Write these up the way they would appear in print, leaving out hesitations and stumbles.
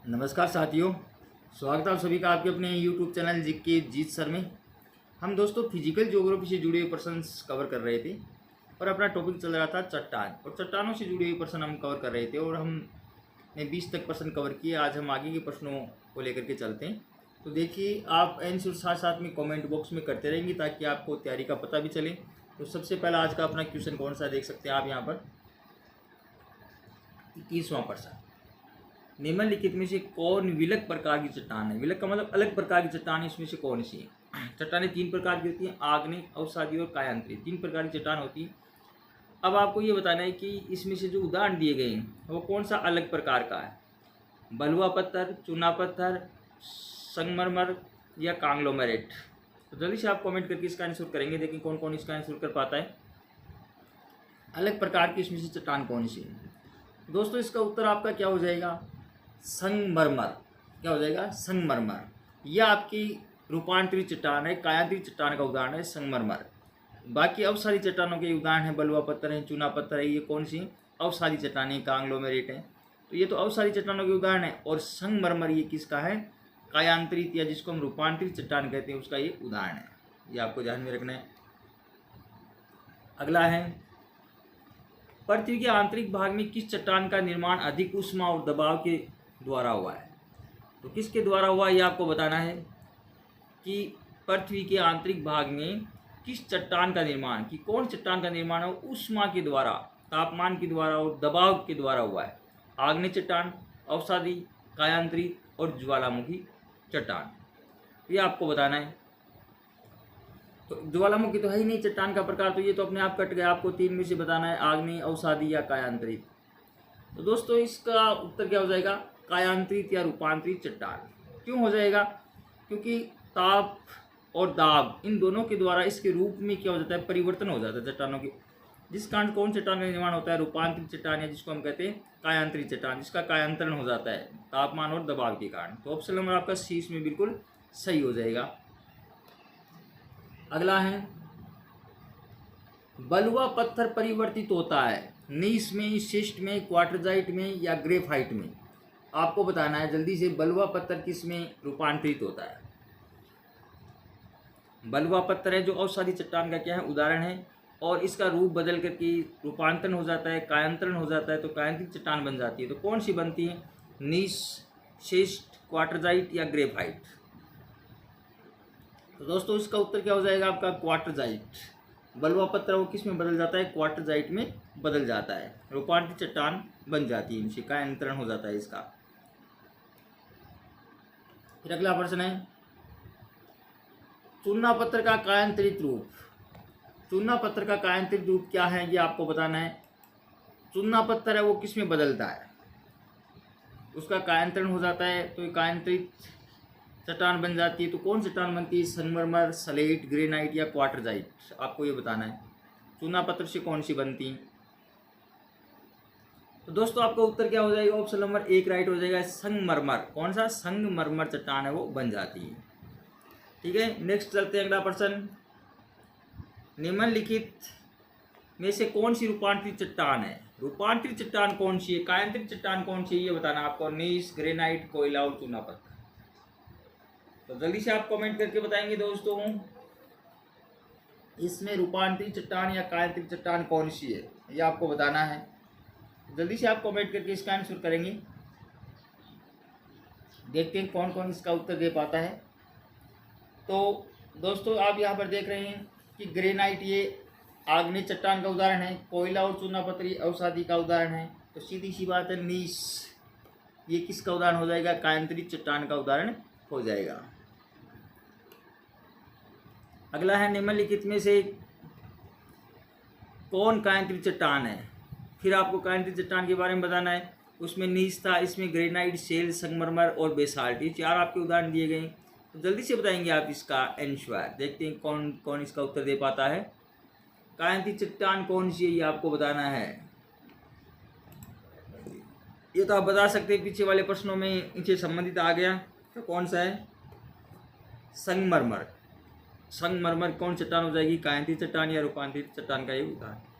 नमस्कार साथियों, स्वागत है आप सभी का आपके अपने यूट्यूब चैनल जीके जीत सर में। हम दोस्तों फिजिकल ज्योग्राफी से जुड़े हुए प्रश्न कवर कर रहे थे और अपना टॉपिक चल रहा था चट्टान, और चट्टानों से जुड़े हुए प्रश्न हम कवर कर रहे थे और हमने 20 तक प्रश्न कवर किए। आज हम आगे के प्रश्नों को लेकर के चलते हैं। तो देखिए, आप आंसर साथ साथ में कॉमेंट बॉक्स में करते रहेंगे ताकि आपको तैयारी का पता भी चले। तो सबसे पहला आज का अपना क्वेश्चन कौन सा देख सकते हैं आप यहाँ पर, 21वां प्रश्न। निम्नलिखित में से कौन विलक प्रकार की चट्टान है? विलक का मतलब अलग प्रकार की चट्टान है, इसमें से कौन सी है? चट्टानें 3 प्रकार की होती हैं, आग्नेय, अवसादी और कायांतरी। 3 प्रकार की चट्टान होती है। अब आपको ये बताना है कि इसमें से जो उदाहरण दिए गए हैं वो कौन सा अलग प्रकार का है? बलुआ पत्थर, चूना पत्थर, संगमरमर या कांग्लोमेरेट? तो जल्दी से आप कमेंट करके इसका आंसर करेंगे। देखें कौन कौन इसका आंसर कर पाता है। अलग प्रकार की इसमें से चट्टान कौन सी है? दोस्तों इसका उत्तर आपका क्या हो जाएगा? संगमरमर। क्या हो जाएगा? संगमरमर। यह आपकी रूपांतरित चट्टान है, कायांतरित चट्टान का उदाहरण है संगमरमर। बाकी अवसादी चट्टानों के उदाहरण है बलुआ पत्थर है, चूना पत्थर है। ये कौन सी अवसादी चट्टानें? कांग्लोमेरेट है। तो ये तो अवसादी चट्टानों के उदाहरण है। और संगमरमर ये किसका है? कायांतरित या जिसको हम रूपांतरित चट्टान कहते हैं उसका ये उदाहरण है। ये आपको ध्यान में रखना है। अगला है, पृथ्वी के आंतरिक भाग में किस चट्टान का निर्माण अधिक ऊष्मा और दबाव के द्वारा हुआ है? तो किसके द्वारा हुआ ये आपको बताना है कि पृथ्वी के आंतरिक भाग में किस चट्टान का निर्माण, कि कौन चट्टान का निर्माण है ऊष्मा के द्वारा, तापमान के द्वारा और दबाव के द्वारा हुआ है? आग्नेय चट्टान, अवसादी, कायांतरित और ज्वालामुखी चट्टान। ये आपको बताना है। तो ज्वालामुखी तो है ही नहीं चट्टान का प्रकार, तो ये तो अपने आप कट गया। आपको 3 में से बताना है, आग्नेय, अवसादी या कायांतरित। तो दोस्तों इसका उत्तर क्या हो जाएगा? कायांतरित या रूपांतरित चट्टान। क्यों हो जाएगा? क्योंकि ताप और दाब इन दोनों के द्वारा इसके रूप में क्या हो जाता है? परिवर्तन हो जाता है चट्टानों के। जिस कारण कौन चट्टान का निर्माण होता है? रूपांतरित चट्टान, या जिसको हम कहते हैं कायांतरित चट्टान, जिसका कायांतरण हो जाता है तापमान और दबाव के कारण। तो ऑप्शन नंबर आपका सी इसमें बिल्कुल सही हो जाएगा। अगला है, बलुआ पत्थर परिवर्तित होता है नीस में, शिस्ट में, क्वार्टरजाइट में या ग्रेफाइट में? आपको बताना है जल्दी से, बलुआ पत्थर किस में रूपांतरित होता है? बलुआ पत्थर है जो अवसादी चट्टान का क्या है? उदाहरण है। और इसका रूप बदल करके रूपांतरण हो जाता है, कायांतरण हो जाता है, तो कायांतरित चट्टान बन जाती है। तो कौन सी बनती है? नीस, शिस्ट, क्वार्टरजाइट या ग्रेफाइट? तो दोस्तों इसका उत्तर क्या हो जाएगा आपका? क्वार्टरजाइट। बलुआ पत्थर वो किस में बदल जाता है? क्वार्टरजाइट में बदल जाता है, रूपांतरित चट्टान बन जाती है, इनसे कायांतरण हो जाता है इसका। फिर अगला प्रश्न है, चूना पत्थर का कायांतरित रूप। चूना पत्थर का कायांतरित रूप क्या है ये आपको बताना है। चूना पत्थर है वो किस में बदलता है? उसका कायांतरण हो जाता है, तो कायांतरित चट्टान बन जाती है। तो कौन चट्टान बनती है? संगमरमर, सलेट, ग्रेनाइट या क्वार्टरजाइट? आपको ये बताना है चूना पत्थर से कौन सी बनती है। तो दोस्तों आपका उत्तर क्या हो जाएगा? ऑप्शन नंबर 1 राइट हो जाएगा, संगमरमर। कौन सा? संगमरमर चट्टान है वो बन जाती है। ठीक है, नेक्स्ट चलते हैं अगला प्रश्न। निम्नलिखित में से कौन सी रूपांतरित चट्टान है? रूपांतरित चट्टान कौन सी है? कायांतरित चट्टान कौन सी है ये बताना आपको। नीस, ग्रेनाइट, कोयला और चूना पत्थर। तो जल्दी से आप कमेंट करके बताएंगे दोस्तों, इसमें रूपांतरित चट्टान या कायांतरित चट्टान कौन सी है ये आपको बताना है। जल्दी से आप कमेंट करके इसका आंसर करेंगे। देखते हैं कौन कौन इसका उत्तर दे पाता है। तो दोस्तों आप यहाँ पर देख रहे हैं कि ग्रेनाइट ये आग्नेय चट्टान का उदाहरण है, कोयला और चूना पत्थर ये अवसादी का उदाहरण है। तो सीधी सी बात है, नीस ये किसका उदाहरण हो जाएगा? कायांतरित चट्टान का उदाहरण हो जाएगा। अगला है, निम्नलिखित में से कौन कायांतरित चट्टान है? फिर आपको कायांतरित चट्टान के बारे में बताना है। उसमें नीस था, इसमें ग्रेनाइट, शेल, संगमरमर और बेसाल्ट, ये 4 आपके उदाहरण दिए गए। तो जल्दी से बताएंगे आप इसका आंसर। देखते हैं कौन कौन इसका उत्तर दे पाता है। कायांतरित चट्टान कौन सी है ये आपको बताना है। ये तो आप बता सकते हैं, पीछे वाले प्रश्नों में इनसे संबंधित आ गया। तो कौन सा है? संगमरमर। संगमरमर कौन चट्टान हो जाएगी? कायांतरित चट्टान या रूपांतरित चट्टान का ये उदाहरण।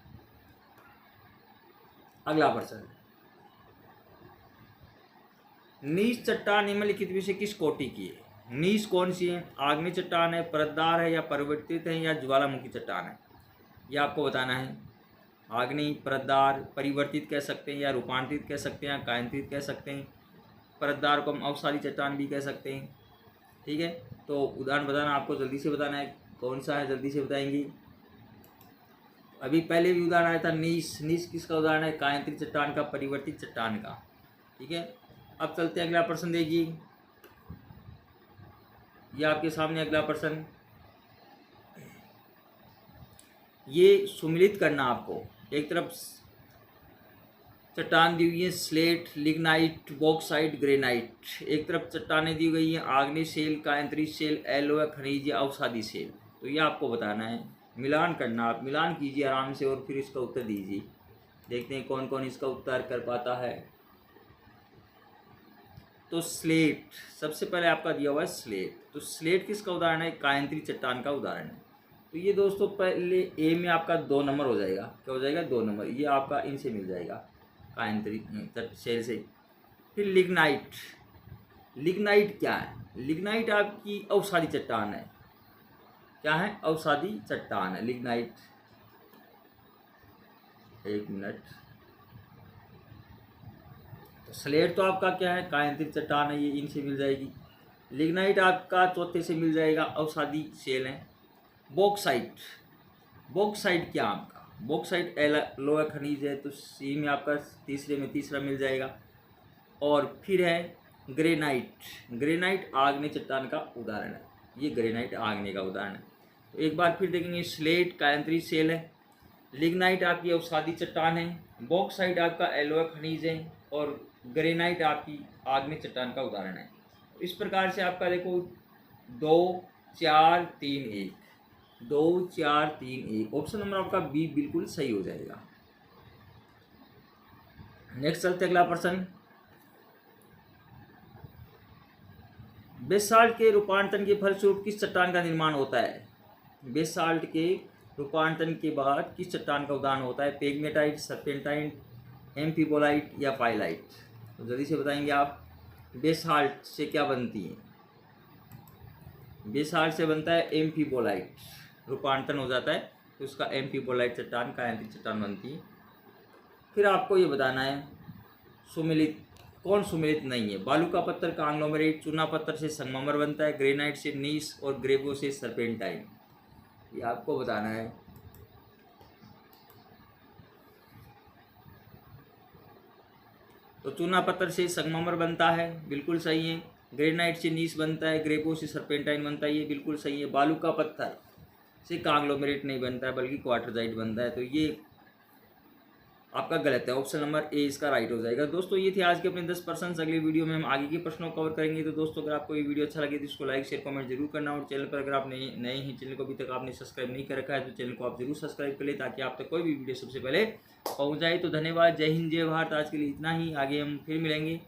अगला प्रश्न, नीच चट्टान निम्नलिखित में से किस कोटि की है? नीच कौन सी है? आग्नेय चट्टान है, परतदार है, या परिवर्तित है, या ज्वालामुखी चट्टान है? ये आपको बताना है। आग्नेय, परतदार, परिवर्तित कह सकते हैं, या रूपांतरित कह सकते हैं, या कायांतरित कह सकते हैं। परतदार को हम अवसादी चट्टान भी कह सकते हैं। ठीक है, तो उदाहरण बताना, आपको जल्दी से बताना है कौन सा है, जल्दी से बताएंगे। अभी पहले भी उदाहरण आया था नीच। नीच किसका उदाहरण है? कायांतरित चट्टान का, परिवर्तित चट्टान का। ठीक है, अब चलते हैं अगला प्रश्न। देखिए, ये आपके सामने अगला प्रश्न, ये सुमिलित करना आपको। एक तरफ चट्टान दी हुई है स्लेट, लिग्नाइट, बॉक्साइट, ग्रेनाइट। एक तरफ चट्टानें दी गई हैं आग्नेय शेल, कायांतरित शेल, एलोय खनिज या अवसादी शेल। तो ये आपको बताना है, मिलान करना। आप मिलान कीजिए आराम से और फिर इसका उत्तर दीजिए। देखते हैं कौन कौन इसका उत्तर कर पाता है। तो स्लेट सबसे पहले आपका दिया हुआ है स्लेट। तो स्लेट किसका उदाहरण है? कायांतरित चट्टान का उदाहरण है। तो ये दोस्तों पहले ए में आपका 2 नंबर हो जाएगा। क्या हो जाएगा? 2 नंबर। ये आपका इनसे मिल जाएगा, कायांतरित शेल से। फिर लिग्नाइट। लिग्नाइट क्या है? लिग्नाइट आपकी अवसादी चट्टान है। क्या है? अवसादी चट्टान है लिग्नाइट। एक मिनट। तो स्लेट तो आपका क्या है? कायांतरित चट्टान है, ये इनसे मिल जाएगी। लिग्नाइट आपका चौथे से मिल जाएगा, अवसादी शेल है। बॉक्साइट। बॉक्साइट क्या आपका? बॉक्साइट एलोय खनिज है, तो सी में आपका तीसरे में तीसरा मिल जाएगा। और फिर है ग्रेनाइट। ग्रेनाइट आग्नेय चट्टान का उदाहरण है। ये ग्रेनाइट आग्नेय का उदाहरण है। तो एक बार फिर देखेंगे, स्लेट कायांतरित शेल है, लिग्नाइट आपकी अवसादी चट्टान है, बॉक्साइट आपका एलोय खनिज है, और ग्रेनाइट आपकी आग्नेय चट्टान का उदाहरण है। इस प्रकार से आपका देखो 2 4 3 1, 2 4 3 1। ऑप्शन नंबर आपका बी बिल्कुल सही हो जाएगा। नेक्स्ट चलते अगला प्रश्न। बेसाल्ट के रूपांतरण के फलस्वरूप किस चट्टान का निर्माण होता है? बेसाल्ट के रूपांतरण के बाद किस चट्टान का उदाहरण होता है? पेग्मेटाइट, सर्पेंटाइन, एम्फीबोलाइट या पाइलाइट? तो जल्दी से बताएंगे आप। बेसाल्ट से क्या बनती है? बेसाल्ट से बनता है एम्फीबोलाइट। रूपांतरण हो जाता है तो उसका एम्फीबोलाइट चट्टान, कायांतरित चट्टान बनती है। फिर आपको ये बताना है सुमिलित कौन सुमिलित नहीं है। बालू का पत्थर का कांग्लोमेरेट, चूना पत्थर से संगमरमर बनता है, ग्रेनाइट से नीस, और ग्रेवो से सर्पेंटाइन। ये आपको बताना है। तो चूना पत्थर से संगमरमर बनता है, बिल्कुल सही है। ग्रेनाइट से नीस बनता है, ग्रेवो से सर्पेंटाइन बनता है, ये बिल्कुल सही है। बालू का पत्थर से कांग्लोमेरेट नहीं बनता है बल्कि क्वार्टरजाइट बनता है, तो ये आपका गलत है। ऑप्शन नंबर ए इसका राइट हो जाएगा। दोस्तों ये थे आज के अपने 10 प्रश्न। अगले वीडियो में हम आगे के प्रश्नों को कवर करेंगे। तो दोस्तों अगर आपको ये वीडियो अच्छा लगे तो इसको लाइक शेयर कमेंट जरूर करना, और चैनल पर अगर आप नए हैं, चैनल को अभी तक आपने सब्सक्राइब नहीं कर रखा है तो चैनल को आप जरूर सब्सक्राइब कर ले, ताकि आप तक कोई भी वीडियो सबसे पहले पहुँच जाए। तो धन्यवाद, जय हिंद, जय भारत। आज के लिए इतना ही, आगे हम फिर मिलेंगे।